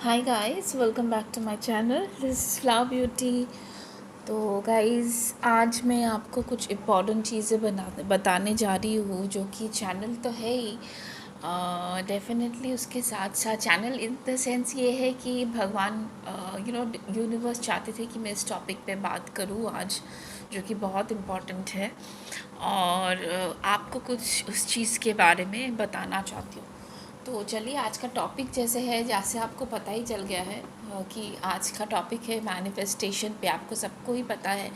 Hi guys, welcome back to my channel. This is flower beauty. तो guys, आज मैं आपको कुछ इम्पॉर्टेंट चीज़ें बताने जा रही हूँ, जो कि चैनल तो है ही, डेफिनेटली उसके साथ साथ चैनल इन द सेंस ये है कि भगवान यूनिवर्स चाहते थे कि मैं इस टॉपिक पे बात करूँ आज, जो कि बहुत इम्पॉर्टेंट है और आपको कुछ उस चीज़ के बारे में बताना चाहती हूँ। तो चलिए, आज का टॉपिक जैसे है, जैसे आपको पता ही चल गया है कि आज का टॉपिक है मैनिफेस्टेशन पे। आपको सबको ही पता है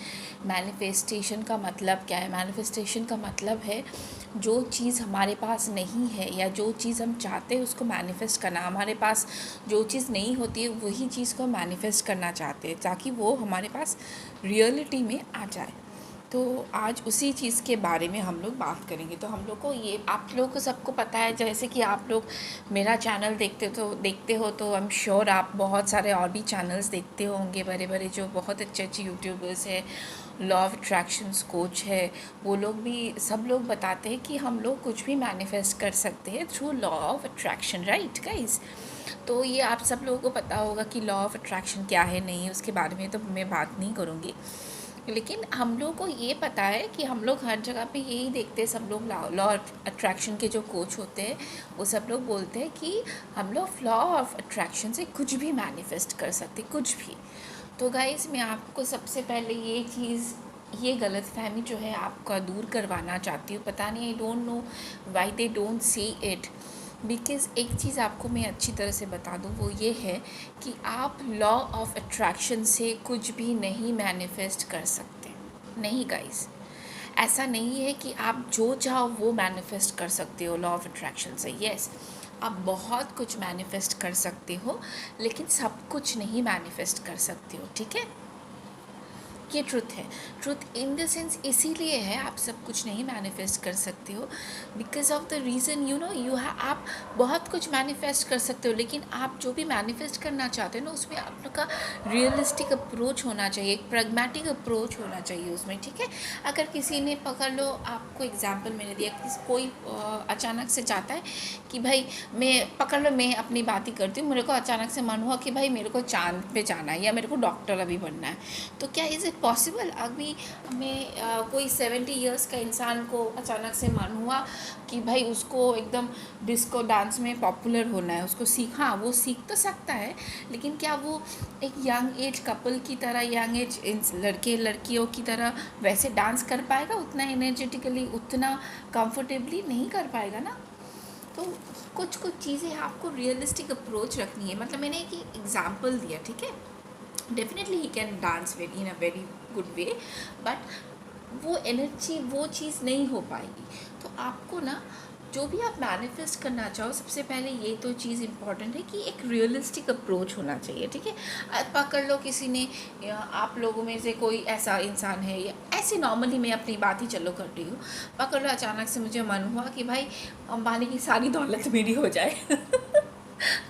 मैनिफेस्टेशन का मतलब क्या है। मैनिफेस्टेशन का मतलब है जो चीज़ हमारे पास नहीं है या जो चीज़ हम चाहते हैं उसको मैनिफेस्ट करना। हमारे पास जो चीज़ नहीं होती है वही चीज़ को मैनिफेस्ट करना चाहते हैं, ताकि वो हमारे पास रियलिटी में आ जाए। तो आज उसी चीज़ के बारे में हम लोग बात करेंगे। तो हम लोग को ये, आप लोगों को सबको पता है, जैसे कि आप लोग मेरा चैनल देखते हो तो आई एम श्योर आप बहुत सारे और भी चैनल्स देखते होंगे, बड़े बड़े जो बहुत अच्छे अच्छे यूट्यूबर्स हैं, लॉ ऑफ अट्रैक्शंस कोच है, वो लोग भी, सब लोग बताते हैं कि हम लोग कुछ भी मैनिफेस्ट कर सकते हैं through law of attraction, right guys. तो ये आप सब लोगों को पता होगा कि लॉ ऑफ अट्रैक्शन क्या है, नहीं, उसके बारे में तो मैं बात नहीं करूँगी। लेकिन हम लोग को ये पता है कि हम लोग हर जगह पे यही देखते हैं, सब लोग लॉ ऑफ अट्रैक्शन के जो कोच होते हैं वो सब लोग बोलते हैं कि हम लोग लॉ ऑफ अट्रैक्शन से कुछ भी मैनिफेस्ट कर सकते, कुछ भी। तो गाइस, मैं आपको सबसे पहले ये चीज़, ये गलतफहमी जो है आपका दूर करवाना चाहती हूँ। पता नहीं, I don't know why they don't see it. Because एक चीज़ आपको मैं अच्छी तरह से बता दूँ, वो ये है कि आप लॉ ऑफ अट्रैक्शन से कुछ भी नहीं मैनिफेस्ट कर सकते। नहीं गाइस, ऐसा नहीं है कि आप जो चाहो वो मैनिफेस्ट कर सकते हो लॉ ऑफ अट्रैक्शन से। यस, आप बहुत कुछ मैनिफेस्ट कर सकते हो, लेकिन सब कुछ नहीं मैनिफेस्ट कर सकते हो, ठीक है। ये ट्रुथ है। ट्रुथ इन द सेंस इसीलिए है आप सब कुछ नहीं मैनिफेस्ट कर सकते हो, बिकॉज ऑफ द रीज़न आप बहुत कुछ मैनिफेस्ट कर सकते हो, लेकिन आप जो भी मैनिफेस्ट करना चाहते हो ना, उसमें आप लोग का रियलिस्टिक अप्रोच होना चाहिए, एक प्रैग्मेटिक अप्रोच होना चाहिए उसमें, ठीक है। अगर किसी ने, पकड़ लो, आपको एग्जाम्पल मैंने दिया कि कोई अचानक से चाहता है कि भाई, मैं, पकड़ लो, मैं अपनी बात ही करती हूँ, मेरे को अचानक से मन हुआ कि भाई मेरे को चांद पे जाना है या मेरे को डॉक्टर अभी बनना है। तो क्या इज़ इट पॉसिबल? अभी हमें कोई 70 ईयर्स का इंसान को अचानक से मन हुआ कि भाई उसको एकदम डिस्को डांस में पॉपुलर होना है, उसको सीखा, वो सीख तो सकता है, लेकिन क्या वो एक यंग एज कपल की तरह, यंग एज लड़के लड़कियों की तरह वैसे डांस कर पाएगा? उतना एनर्जेटिकली, उतना कंफर्टेबली नहीं कर पाएगा ना। तो कुछ कुछ चीज़ें आपको रियलिस्टिक अप्रोच रखनी है। मतलब मैंने एक एग्जाम्पल दिया, ठीक है। Definitely he can dance very in a very good way, but वो एनर्जी, वो चीज़ नहीं हो पाएगी। तो आपको ना, जो भी आप मैनिफेस्ट करना चाहो, सबसे पहले ये तो चीज़ इम्पॉर्टेंट है कि एक रियलिस्टिक अप्रोच होना चाहिए, ठीक है। पकड़ लो किसी ने, आप लोगों में से कोई ऐसा इंसान है, या ऐसे नॉर्मली मैं अपनी बात ही चलो कर रही हूँ, पकड़ लो अचानक से मुझे मन हुआ कि भाई अंबानी की सारी दौलत मेरी हो जाए।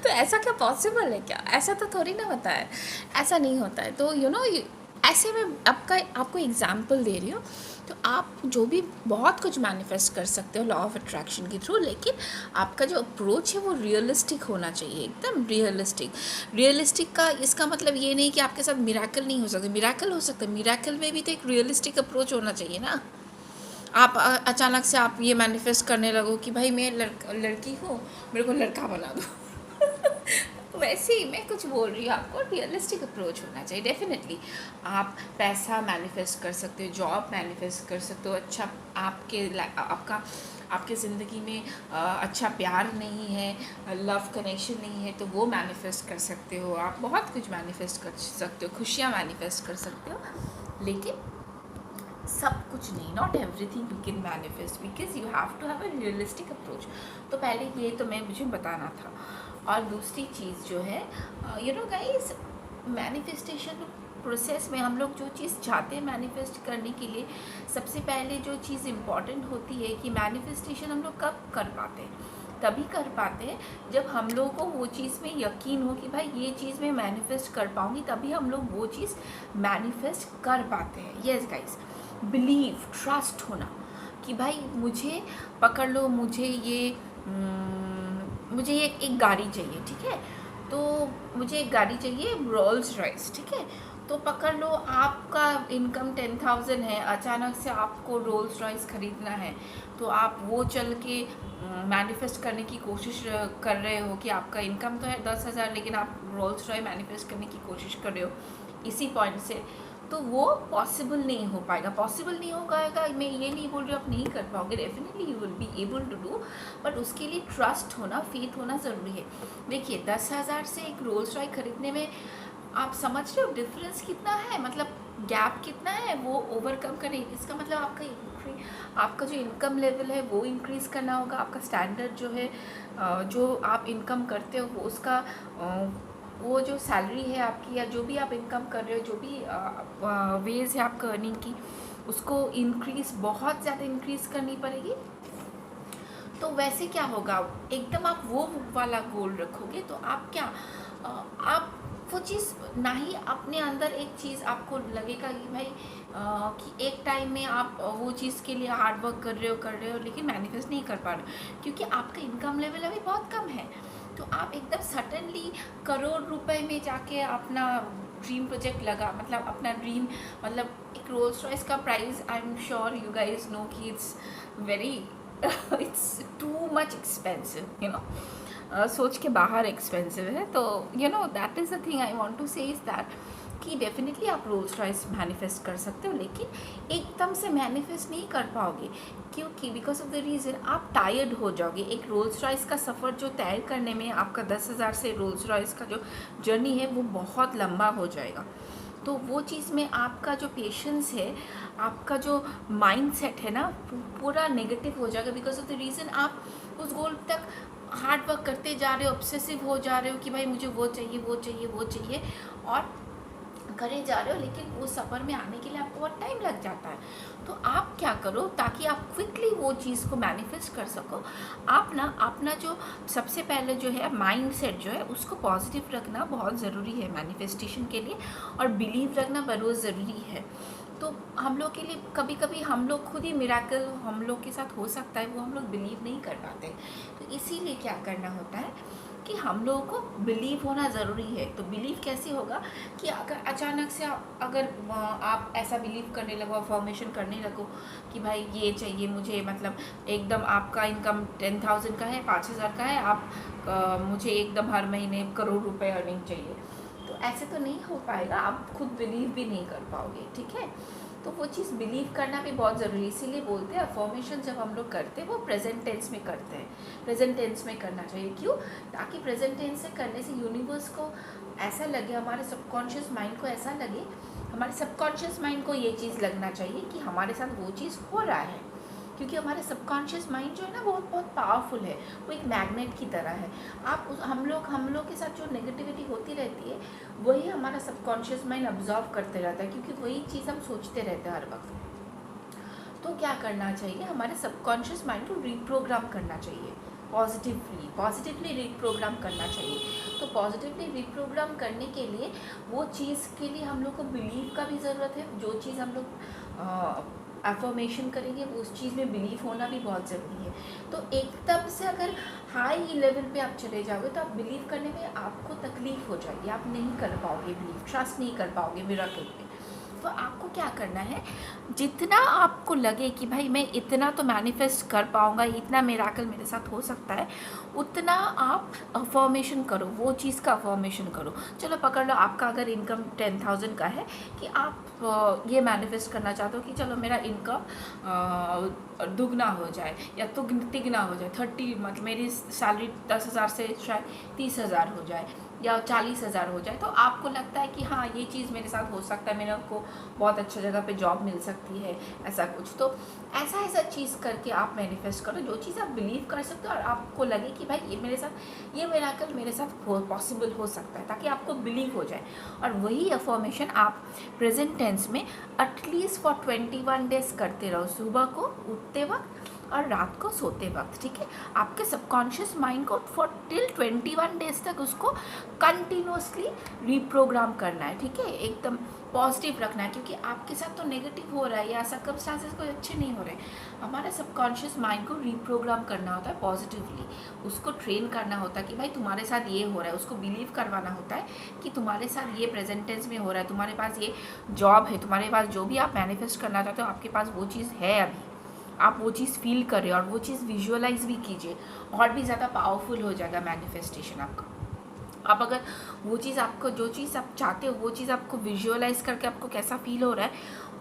तो ऐसा क्या पॉसिबल है क्या? ऐसा तो थोड़ी ना होता है, ऐसा नहीं होता है। तो ऐसे में आपको एग्जाम्पल दे रही हूँ। तो आप जो भी बहुत कुछ मैनिफेस्ट कर सकते हो लॉ ऑफ अट्रैक्शन के थ्रू, लेकिन आपका जो अप्रोच है वो रियलिस्टिक होना चाहिए, एकदम रियलिस्टिक। रियलिस्टिक का इसका मतलब ये नहीं कि आपके साथ मिराकल नहीं हो सकता, मिराकल हो सकता है। मिराकल में भी तो एक रियलिस्टिक अप्रोच होना चाहिए ना। आप अचानक से आप ये मैनिफेस्ट करने लगो कि भाई मैं लड़की हूँ, मेरे को लड़का बना दो। वैसे ही मैं कुछ बोल रही हूँ, आपको रियलिस्टिक अप्रोच होना चाहिए। डेफिनेटली आप पैसा मैनिफेस्ट कर सकते हो, जॉब मैनिफेस्ट कर सकते हो, अच्छा आपके ज़िंदगी में अच्छा प्यार नहीं है, लव कनेक्शन नहीं है, तो वो मैनिफेस्ट कर सकते हो। आप बहुत कुछ मैनिफेस्ट कर सकते हो, खुशियाँ मैनिफेस्ट कर सकते हो, लेकिन सब कुछ नहीं, not everything you can manifest, because you have to have a realistic approach. तो पहले ये तो मुझे बताना था। और दूसरी चीज़ जो है, गाइस, मैनिफेस्टेशन प्रोसेस में हम लोग जो चीज़ चाहते हैं मैनिफेस्ट करने के लिए, सबसे पहले जो चीज़ इम्पॉर्टेंट होती है कि मैनिफेस्टेशन हम लोग कब कर पाते हैं? तभी कर पाते हैं जब हम लोग को वो चीज़ में यकीन हो कि भाई ये चीज़ मैं मैनिफेस्ट कर पाऊँगी, तभी हम लोग वो चीज़ मैनिफेस्ट कर पाते हैं। यस गाइस, बिलीव, ट्रस्ट होना कि भाई मुझे, पकड़ लो, मुझे ये एक गाड़ी चाहिए, ठीक है। तो मुझे एक गाड़ी चाहिए रोल्स रॉयस, ठीक है। तो पकड़ लो आपका इनकम 10,000 है, अचानक से आपको रोल्स रॉयस ख़रीदना है, तो आप वो चल के मैनिफेस्ट करने की कोशिश कर रहे हो कि आपका इनकम तो है 10,000, लेकिन आप रोल्स रॉय मैनिफेस्ट करने की कोशिश कर रहे हो इसी पॉइंट से, तो वो पॉसिबल नहीं हो पाएगा। पॉसिबल नहीं हो पाएगा, मैं ये नहीं बोल रही हूँ आप नहीं कर पाओगे, definitely you will be able to do, but उसके लिए ट्रस्ट होना, फेथ होना ज़रूरी है। देखिए 10,000 से एक रोल्स रॉय खरीदने में आप समझ रहे हो डिफरेंस कितना है, मतलब गैप कितना है, वो ओवरकम करें। इसका मतलब आपका जो इनकम लेवल है वो इंक्रीज़ करना होगा, आपका स्टैंडर्ड जो है, जो आप इनकम करते हो उसका वो जो सैलरी है आपकी, या जो भी आप इनकम कर रहे हो, जो भी वेज है आपका अर्निंग की, उसको इंक्रीज़, बहुत ज़्यादा इंक्रीज़ करनी पड़ेगी। तो वैसे क्या होगा, एकदम आप वो वाला गोल रखोगे तो आप क्या, आप वो चीज़ ना ही अपने अंदर एक चीज़ आपको लगेगा कि भाई कि एक टाइम में आप वो चीज़ के लिए हार्ड वर्क कर रहे हो लेकिन मैनिफेस्ट नहीं कर पा रहे हो, क्योंकि आपका इनकम लेवल अभी बहुत कम है। तो आप एकदम सडनली करोड़ रुपए में जाके अपना ड्रीम प्रोजेक्ट लगा, मतलब अपना ड्रीम, मतलब एक रोल्स रॉयस का price, I am sure you guys know कि it's very it's too much expensive, you know, सोच के बाहर एक्सपेंसिव है। तो you know that is the thing I want to say is that कि डेफिनेटली आप Rolls Royce manifest कर सकते हो, लेकिन एकदम से मैनिफेस्ट नहीं कर पाओगे, क्योंकि बिकॉज ऑफ द रीज़न आप टायर्ड हो जाओगे। एक रोल्स रॉयस का सफ़र जो तय करने में आपका 10,000 से रोल्स रॉयस का जो जर्नी है वो बहुत लंबा हो जाएगा। तो वो चीज़ में आपका जो पेशेंस है, आपका जो माइंड सेट है ना, पूरा नेगेटिव हो जाएगा, बिकॉज ऑफ द रीज़न आप उस गोल तक हार्ड वर्क करते जा रहे हो, ऑब्सेसिव हो जा रहे हो कि भाई मुझे वो चाहिए वो चाहिए वो चाहिए, और करे जा रहे हो, लेकिन वो सफ़र में आने के लिए आपको बहुत टाइम लग जाता है। तो आप क्या करो ताकि आप क्विकली वो चीज़ को मैनिफेस्ट कर सको, आप ना अपना जो सबसे पहले जो है माइंड सेट जो है उसको पॉजिटिव रखना बहुत ज़रूरी है मैनिफेस्टेशन के लिए, और बिलीव रखना बहुत ज़रूरी है। तो हम लोग के लिए कभी कभी हम लोग खुद ही मिराकल हम लोग के साथ हो सकता है, वो हम लोग बिलीव नहीं कर पाते। तो इसीलिए क्या करना होता है कि हम लोगों को बिलीव होना ज़रूरी है। तो बिलीव कैसे होगा कि अगर अचानक से आप ऐसा बिलीव करने लगो, अफर्मेशन करने लगो कि भाई ये चाहिए मुझे, मतलब एकदम आपका इनकम 10,000 का है, 5,000 का है, आप मुझे एकदम हर महीने करोड़ रुपए अर्निंग चाहिए, तो ऐसे तो नहीं हो पाएगा, आप खुद बिलीव भी नहीं कर पाओगे, ठीक है। तो वो चीज़ बिलीव करना भी बहुत ज़रूरी है, इसीलिए बोलते हैं अफर्मेशन जब हम लोग करते हैं वो प्रेजेंट टेंस में करते हैं, प्रेजेंट टेंस में करना चाहिए। क्यों? ताकि प्रेजेंट टेंस से करने से यूनिवर्स को ऐसा लगे, हमारे सबकॉन्शियस माइंड को ऐसा लगे, हमारे सबकॉन्शियस माइंड को ये चीज़ लगना चाहिए कि हमारे साथ वो चीज़ हो रहा है, क्योंकि हमारे सबकॉन्शियस माइंड जो है ना वो बहुत पावरफुल है, वो एक मैग्नेट की तरह है। हम लोग के साथ जो नेगेटिविटी होती रहती है वही हमारा सबकॉन्शियस माइंड ऑब्जर्व करते रहता है, क्योंकि वही चीज़ हम सोचते रहते हैं हर वक्त। तो क्या करना चाहिए, हमारे सबकॉन्शियस माइंड को रीप्रोग्राम करना चाहिए, पॉजिटिवली रीप्रोग्राम करना चाहिए। तो पॉजिटिवली रीप्रोग्राम करने के लिए वो चीज़ के लिए हम लोग को बिलीव का भी ज़रूरत है, जो चीज़ हम लोग अफर्मेशन करेंगे उस चीज़ में बिलीव होना भी बहुत ज़रूरी है। तो एकदम से अगर हाई लेवल पे आप चले जाओगे तो आप बिलीव करने में आपको तकलीफ़ हो जाएगी, आप नहीं कर पाओगे बिलीव, ट्रस्ट नहीं कर पाओगे मिरेकल पे। तो आपको क्या करना है, जितना आपको लगे कि भाई मैं इतना तो मैनिफेस्ट कर पाऊँगा, इतना मिरेकल मेरे साथ हो सकता है, उतना आप अफर्मेशन करो, वो चीज़ का अफर्मेशन करो। चलो पकड़ लो आपका अगर इनकम 10,000 का है कि आप ये मैनिफेस्ट करना चाहते हो कि चलो मेरा इनकम दुगना हो जाए या तिगना हो जाए, 30, मतलब मेरी सैलरी 10,000 से शायद 30,000 हो जाए या 40,000 हो जाए। तो आपको लगता है कि हाँ ये चीज़ मेरे साथ हो सकता है, मेरे को बहुत अच्छा जगह पे जॉब मिल सकती है, ऐसा कुछ। तो ऐसा चीज़ करके आप मैनिफेस्ट करो, जो चीज़ आप बिलीव कर सकते हो और आपको लगे कि भाई ये मेरे साथ, ये मिरेकल मेरे साथ पॉसिबल हो सकता है, ताकि आपको बिलीव हो जाए। और वही अफर्मेशन आप प्रेजेंट टेंस में एटलीस्ट फॉर 21 डेज करते रहो, सुबह को उठते वक्त और रात को सोते वक्त, ठीक है। आपके सबकॉन्शियस माइंड को फॉर टिल 21 डेज तक उसको कंटिन्यूसली रीप्रोग्राम करना है, ठीक है, एकदम पॉजिटिव रखना है, क्योंकि आपके साथ तो नेगेटिव हो रहा है या सर्कमस्टांसेस कोई अच्छे नहीं हो रहे। हमारा सबकॉन्शियस माइंड को रीप्रोग्राम करना होता है पॉजिटिवली, उसको ट्रेन करना होता है कि भाई तुम्हारे साथ ये हो रहा है, उसको बिलीव करवाना होता है कि तुम्हारे साथ ये प्रेजेंट टेंस में हो रहा है, तुम्हारे पास ये जॉब है, तुम्हारे पास जो भी आप मैनिफेस्ट करना चाहते हो आपके पास वो चीज़ है, अभी आप वो चीज़ फील कर रहे हो और वो चीज़ विजुअलाइज भी कीजिए, और भी ज़्यादा पावरफुल हो जाएगा मैनिफेस्टेशन आपका। आप अगर वो चीज़ आपको, जो चीज़ आप चाहते हो वो चीज़ आपको विजुअलाइज करके आपको कैसा फील हो रहा है,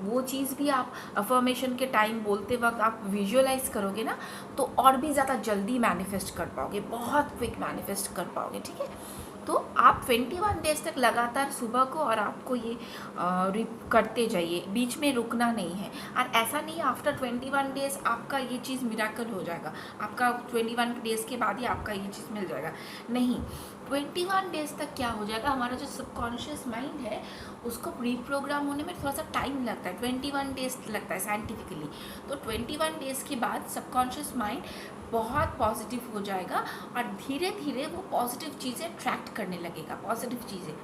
वो चीज़ भी आप अफर्मेशन के टाइम बोलते वक्त आप विजुअलाइज करोगे ना, तो और भी ज़्यादा जल्दी मैनिफेस्ट कर पाओगे, बहुत क्विक मैनिफेस्ट कर पाओगे, ठीक है। तो आप 21 डेज तक लगातार सुबह को और आपको ये करते जाइए, बीच में रुकना नहीं है। और ऐसा नहीं आफ्टर 21 डेज आपका ये चीज़ मिराकल हो जाएगा, आपका 21 डेज के बाद ही आपका ये चीज़ मिल जाएगा, नहीं। 21 डेज तक क्या हो जाएगा, हमारा जो सबकॉन्शियस माइंड है उसको रीप्रोग्राम होने में थोड़ा सा टाइम लगता है, 21 डेज लगता है साइंटिफिकली। तो 21 डेज के बाद सबकॉन्शियस माइंड बहुत पॉजिटिव हो जाएगा और धीरे धीरे वो पॉजिटिव चीज़ें अट्रैक्ट करने लगेगा, पॉजिटिव चीज़ें।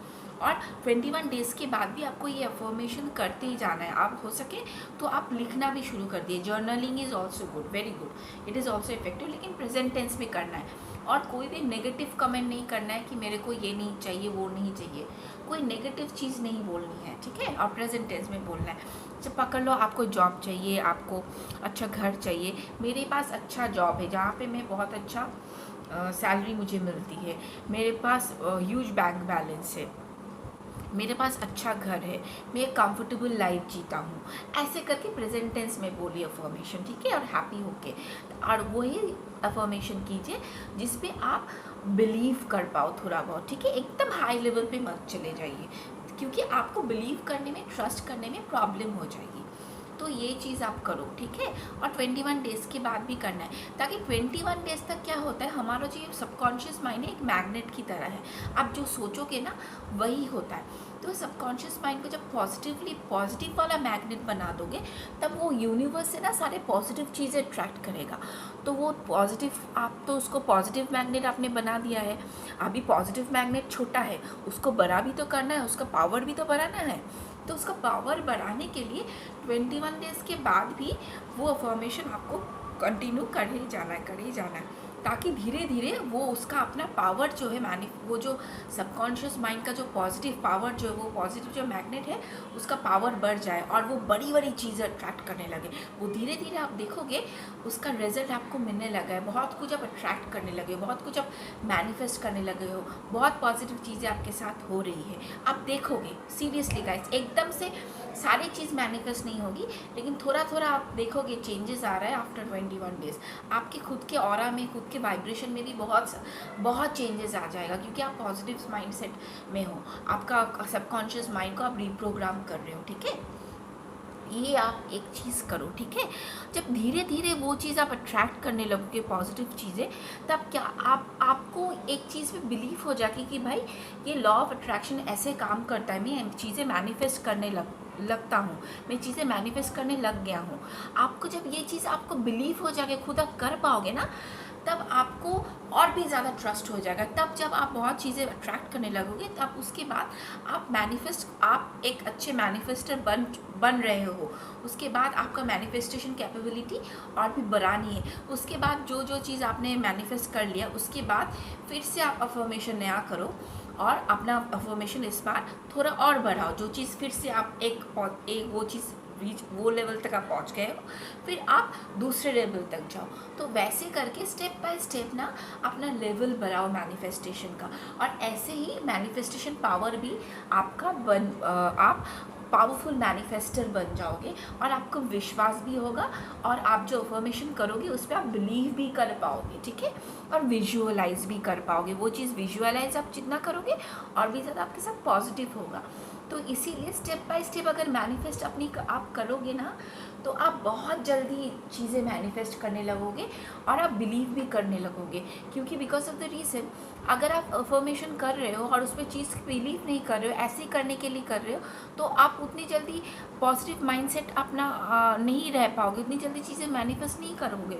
और 21 डेज़ के बाद भी आपको ये अफर्मेशन करते ही जाना है। आप हो सके तो आप लिखना भी शुरू कर दिए, journaling is also good, very good, it is also effective, लेकिन प्रेजेंट टेंस में करना है। और कोई भी नेगेटिव कमेंट नहीं करना है कि मेरे को ये नहीं चाहिए, वो नहीं चाहिए, कोई नेगेटिव चीज़ नहीं बोलनी है, ठीक है। और प्रेजेंट टेंस में बोलना है। जब पकड़ लो आपको जॉब चाहिए, आपको अच्छा घर चाहिए, मेरे पास अच्छा जॉब है जहाँ पे मैं बहुत अच्छा सैलरी मुझे मिलती है, मेरे पास ह्यूज बैंक बैलेंस है, मेरे पास अच्छा घर है, मैं एक कंफर्टेबल लाइफ जीता हूँ, ऐसे करके प्रेजेंट टेंस में बोलिए अफर्मेशन, ठीक है। और हैप्पी होके और वही अफर्मेशन कीजिए जिस पे आप बिलीव कर पाओ थोड़ा बहुत, ठीक है। एकदम हाई लेवल पे मत चले जाइए, क्योंकि आपको बिलीव करने में, ट्रस्ट करने में प्रॉब्लम हो जाएगी। तो ये चीज़ आप करो, ठीक है। और 21 डेज़ के बाद भी करना है, ताकि 21 डेज़ तक क्या होता है, हमारा जो सबकॉन्शियस माइंड है एक मैग्नेट की तरह है, आप जो सोचोगे ना वही होता है। तो सबकॉन्शियस माइंड को जब पॉजिटिव वाला मैग्नेट बना दोगे, तब वो यूनिवर्स से ना सारे पॉजिटिव चीज़ें अट्रैक्ट करेगा। तो वो पॉजिटिव, आप तो उसको पॉजिटिव मैग्नेट आपने बना दिया है, अभी पॉजिटिव मैग्नेट छोटा है, उसको बड़ा भी तो करना है, उसका पावर भी तो बढ़ाना है। तो उसका पावर बढ़ाने के लिए 21 डेज़ के बाद भी वो अफर्मेशन आपको कंटिन्यू कर ही जाना है, ताकि धीरे धीरे वो उसका अपना पावर जो है वो जो सबकॉन्शियस माइंड का जो पॉजिटिव पावर जो है, वो पॉजिटिव जो मैग्नेट है उसका पावर बढ़ जाए और वो बड़ी बड़ी चीज़ें अट्रैक्ट करने लगे। वो धीरे धीरे आप देखोगे उसका रिजल्ट आपको मिलने लगा है, बहुत कुछ आप अट्रैक्ट करने लगे हो, बहुत कुछ आप मैनिफेस्ट करने लगे हो, बहुत पॉजिटिव चीज़ें आपके साथ हो रही है। आप देखोगे सीरियसली गाइस, एकदम से सारी चीज़ मैनिफेस्ट नहीं होगी, लेकिन थोड़ा थोड़ा आप देखोगे चेंजेस आ रहा है आफ्टर 21 डेज़। आपके खुद के ऑरा में, खुद के वाइब्रेशन में भी बहुत चेंजेस आ जाएगा, क्योंकि आप पॉजिटिव माइंडसेट में हो, आपका सबकॉन्शियस माइंड को आप रीप्रोग्राम कर रहे हो, ठीक है। ये आप एक चीज़ करो, ठीक है। जब धीरे धीरे वो चीज़ आप अट्रैक्ट करने लगोगे पॉजिटिव चीज़ें, तब क्या आपको एक चीज़ पे बिलीव हो जाएगी कि भाई ये लॉ ऑफ अट्रैक्शन ऐसे काम करता है, मैं चीज़ें मैनिफेस्ट करने लगता हूँ, मैं चीज़ें मैनिफेस्ट करने लग गया हूँ। आपको जब ये चीज़ आपको बिलीव हो जाएगी, खुद आप कर पाओगे ना, तब आपको और भी ज़्यादा ट्रस्ट हो जाएगा। तब जब आप बहुत चीज़ें अट्रैक्ट करने लगोगे, तब उसके बाद आप एक अच्छे मैनिफेस्टर बन रहे हो। उसके बाद आपका मैनिफेस्टेशन कैपेबिलिटी और भी बढ़ानी है। उसके बाद जो जो चीज़ आपने मैनिफेस्ट कर लिया, उसके बाद फिर से आप अफर्मेशन नया करो और अपना अफर्मेशन इस बार थोड़ा और बढ़ाओ। जो चीज़ फिर से आप एक वो चीज़ वो लेवल तक आप पहुंच गए हो, फिर आप दूसरे लेवल तक जाओ। तो वैसे करके स्टेप बाय स्टेप ना अपना लेवल बढ़ाओ मैनिफेस्टेशन का, और ऐसे ही मैनिफेस्टेशन पावर भी आपका आप पावरफुल मैनिफेस्टर बन जाओगे, और आपको विश्वास भी होगा, और आप जो अफर्मेशन करोगे उस पर आप बिलीव भी कर पाओगे, ठीक है। और विजुअलाइज भी कर पाओगे। वो चीज़ विजुअलाइज आप जितना करोगे और भी ज़्यादा आपके साथ पॉजिटिव होगा। तो इसीलिए स्टेप बाय स्टेप अगर मैनिफेस्ट आप करोगे ना, तो आप बहुत जल्दी चीज़ें मैनिफेस्ट करने लगोगे और आप बिलीव भी करने लगोगे, क्योंकि बिकॉज ऑफ द रीज़न अगर आप अफर्मेशन कर रहे हो और उस पर चीज़ बिलीव नहीं कर रहे हो, ऐसे ही करने के लिए कर रहे हो, तो आप उतनी जल्दी पॉजिटिव माइंडसेट अपना नहीं रह पाओगे, उतनी जल्दी चीज़ें मैनिफेस्ट नहीं करोगे।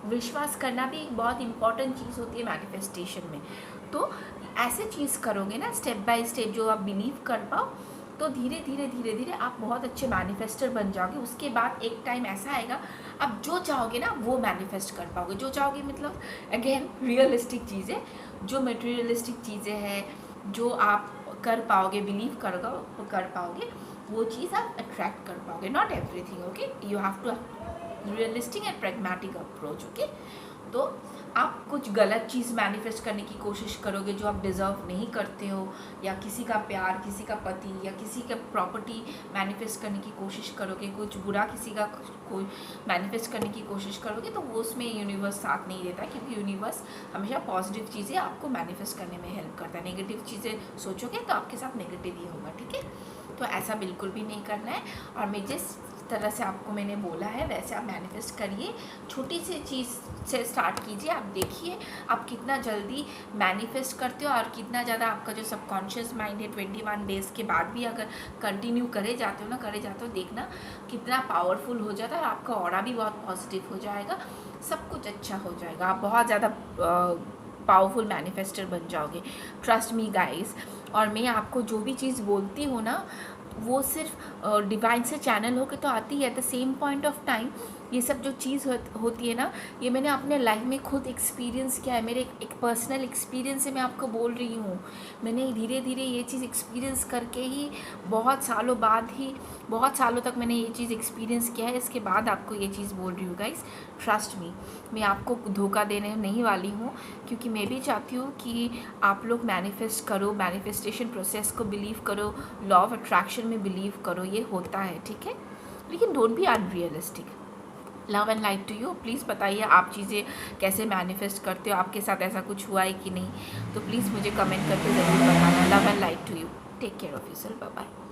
विश्वास करना भी एक बहुत इंपॉर्टेंट चीज़ होती है मैनिफेस्टेशन में। तो ऐसे चीज़ करोगे ना स्टेप बाय स्टेप, जो आप बिलीव कर पाओ, तो धीरे धीरे धीरे धीरे आप बहुत अच्छे मैनिफेस्टर बन जाओगे। उसके बाद एक टाइम ऐसा आएगा, आप जो चाहोगे ना वो मैनिफेस्ट कर पाओगे। जो चाहोगे मतलब अगेन रियलिस्टिक चीज़ें, जो मटेरियलिस्टिक चीज़ें हैं, जो आप कर पाओगे, बिलीव कर पाओगे, वो चीज़ आप अट्रैक्ट कर पाओगे। Not everything, okay, you have to realistic and pragmatic approach, okay. तो आप कुछ गलत चीज़ मैनिफेस्ट करने की कोशिश करोगे जो आप डिज़र्व नहीं करते हो, या किसी का प्यार, किसी का पति, या किसी का प्रॉपर्टी मैनिफेस्ट करने की कोशिश करोगे, कुछ बुरा किसी का कोई मैनिफेस्ट करने की कोशिश करोगे, तो वो उसमें यूनिवर्स साथ नहीं देता, क्योंकि यूनिवर्स हमेशा पॉजिटिव चीज़ें आपको मैनिफेस्ट करने में हेल्प करता है। नेगेटिव चीज़ें सोचोगे तो आपके साथ नेगेटिव ही होगा, ठीक है। तो ऐसा बिल्कुल भी नहीं करना है। और मैं जिस तरह से आपको मैंने बोला है वैसे आप मैनिफेस्ट करिए, छोटी सी चीज़ से स्टार्ट कीजिए। आप देखिए आप कितना जल्दी मैनिफेस्ट करते हो, और कितना ज़्यादा आपका जो सबकॉन्शियस माइंड है 21 डेज़ के बाद भी अगर कंटिन्यू करे जाते हो, देखना कितना पावरफुल हो जाता है, और आपका ऑरा भी बहुत पॉजिटिव हो जाएगा, सब कुछ अच्छा हो जाएगा, आप बहुत ज़्यादा पावरफुल मैनिफेस्टर बन जाओगे। Trust me guys. और मैं आपको जो भी चीज़ बोलती हूँ ना, वो सिर्फ डिवाइन से चैनल होकर तो आती है। At the same point of time ये सब जो चीज़ होती है ना, ये मैंने अपने लाइफ में खुद एक्सपीरियंस किया है। मेरे एक पर्सनल एक्सपीरियंस से मैं आपको बोल रही हूँ। मैंने धीरे धीरे ये चीज़ एक्सपीरियंस करके ही बहुत सालों तक मैंने ये चीज़ एक्सपीरियंस किया है। इसके बाद आपको ये चीज़ बोल रही हूँ गाइस, ट्रस्ट मी। मैं आपको धोखा देने नहीं वाली हूँ, क्योंकि मैं भी चाहती हूँ कि आप लोग मैनिफेस्ट करो, मैनिफेस्टेशन प्रोसेस को बिलीव करो, लॉ ऑफ अट्रैक्शन में बिलीव करो, ये होता है, ठीक है। लेकिन don't be unrealistic. Love and light to you. Please बताइए आप चीज़ें कैसे मैनिफेस्ट करते हो, आपके साथ ऐसा कुछ हुआ है कि नहीं, तो प्लीज़ मुझे कमेंट करके ज़रूर बताना। Love and light to you. Take care of yourself. Bye bye.